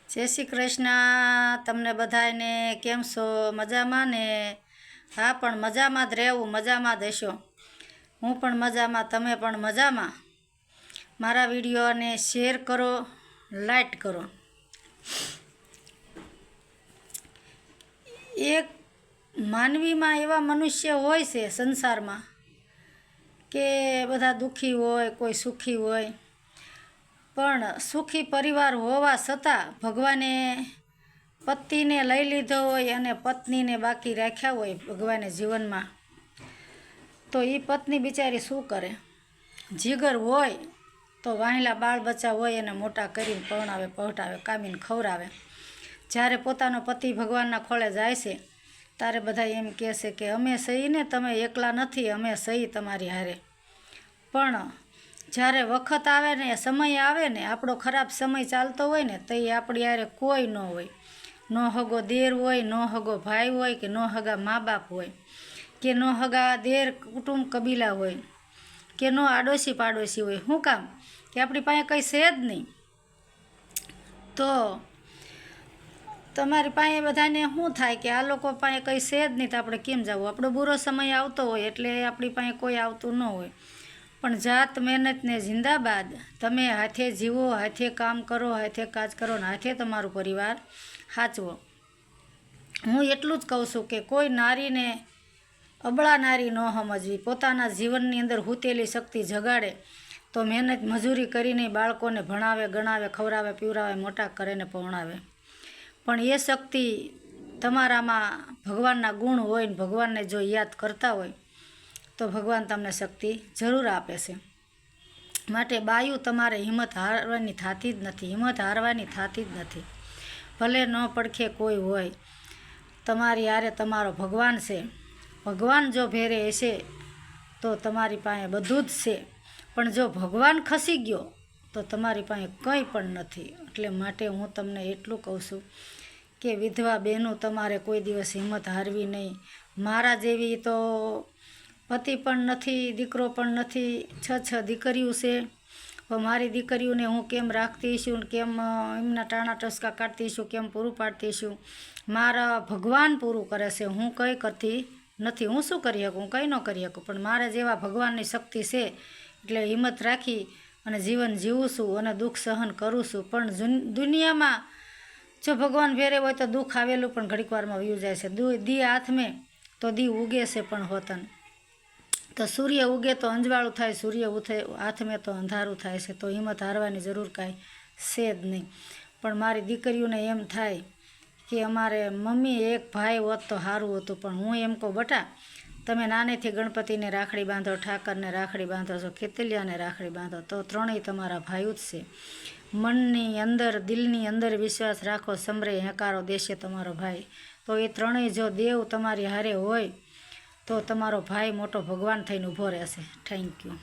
जय श्री कृष्ण। तमने बधाने केम छो? मजामां ने? हाँ, पण मजामां ज रहेवुं, मजामां ज हशो। हूँ पण मजामां, तमे पण मजामां। मारा विडियोने शेर करो, लाइक करो। एक मानवी में एवा मनुष्य होय छे संसार में के बधा दुखी होय, कोई सुखी होय, पण सुखी परिवार होवा छतां भगवाने पतिने लई लीधो होय अने पत्नीने बाकी राख्या होय भगवाने जीवन में, तो ये पत्नी बिचारी शू करे? जीगर होय तो वाहेला बाळ बच्चा होय एने मोटा करीने परणावे, पहोटावे, कामीने खवरावे। ज्यारे पोतानो पति भगवानना खोळे जाय छे त्यारे बधा एम कहे छे के अमे सही ने, तमे एकला नथी, अमे सही तमारी हारे। पण જ્યારે વખત આવે ને, સમય આવે ને, આપણો ખરાબ સમય ચાલતો હોય ને, તો એ આપણી હારે કોઈ ન હોય। ન હગો દેર હોય, ન હગો ભાઈ હોય, કે ન હગા મા બાપ હોય, કે ન હગા દેર કુટુંબ કબીલા હોય, કે ન આડોશી પાડોશી હોય। શું કામ? કે આપણી પાસે કંઈ છે જ નહીં। તો તમારી પાસે બધાને શું થાય કે આ લોકો પાસે કંઈ છે જ નહીં, તો આપણે કેમ જવું? આપણો બુરો સમય આવતો હોય એટલે આપણી પાસે કોઈ આવતું ન હોય। પણ જાત મહેનત ને જિંદાબાદ। તમે હાથે જીવો, હાથે કામ કરો, હાથે કાજ કરો ને હાથે તમારું પરિવાર સાચવો। હું એટલું જ કહું છું કે કોઈ નારીને અબળા નારી ન સમજવી, પોતાના જીવનની અંદર હૂતેલી શક્તિ જગાડે તો મહેનત મજૂરી કરીને બાળકોને ભણાવે, ગણાવે, ખવડાવે, પીવડાવે, મોટા કરે ને પરણાવે। પણ એ શક્તિ તમારામાં ભગવાનના ગુણ હોય ને ભગવાનને જો યાદ કરતા હોય તો ભગવાન તમને શક્તિ જરૂર આપે છે। માટે બાયું તમારે હિંમત હારવાની થતી જ નથી, હિંમત હારવાની થતી જ નથી। ભલે ન પડખે કોઈ હોય, તમારી હારે તમારો ભગવાન છે। ભગવાન જો ભેરે હશે તો તમારી પાસે બધું જ છે, પણ જો ભગવાન ખસી ગયો તો તમારી પાસે કંઈ પણ નથી। એટલે માટે હું તમને એટલું કહું છું કે વિધવા બહેનો તમારે કોઈ દિવસ હિંમત હારવી નહીં। મારા જેવી તો પતિ પણ નથી, દીકરો પણ નથી, 6 દીકરીઓ છે। તો મારી દીકરીઓને હું કેમ રાખતી છું, કેમ એમના ટાણા ટસકા કાઢતી છું, કેમ પૂરું પાડતી છું? મારા ભગવાન પૂરું કરે છે, હું કંઈ કરતી નથી। હું શું કરી શકું? હું કંઈ ન કરી શકું, પણ મારા જેવા ભગવાનની શક્તિ છે એટલે હિંમત રાખી અને જીવન જીવું છું અને દુઃખ સહન કરું છું। પણ દુનિયામાં જો ભગવાન ભેરે હોય તો દુઃખ આવેલું પણ ઘડીક વારમાં વયું જાય છે। દી હાથમાં તો દી ઉગે છે પણ હોતન, તો સૂર્ય ઉગે તો અંજવાળું થાય, સૂર્ય ઉઠે હાથમાં તો અંધારું થાય છે। તો હિંમત હારવાની જરૂર કાંઈ છે જ નહીં। પણ મારી દીકરીઓને એમ થાય કે અમારે મમ્મી એક ભાઈ હોત તો સારું હતું, પણ હું એમ કહું બટા તમે નાનેથી ગણપતિને રાખડી બાંધો, ઠાકરને રાખડી બાંધો છો, ખેતલિયાને રાખડી બાંધો, તો ત્રણેય તમારા ભાઈઓ જ છે। મનની અંદર, દિલની અંદર વિશ્વાસ રાખો, સમરે હેકારો દેશે તમારો ભાઈ। તો એ ત્રણેય જો દેવ તમારી હારે હોય તો તમારો ભાઈ મોટો ભગવાન થઈને ઊભો રહેશે। Thank you.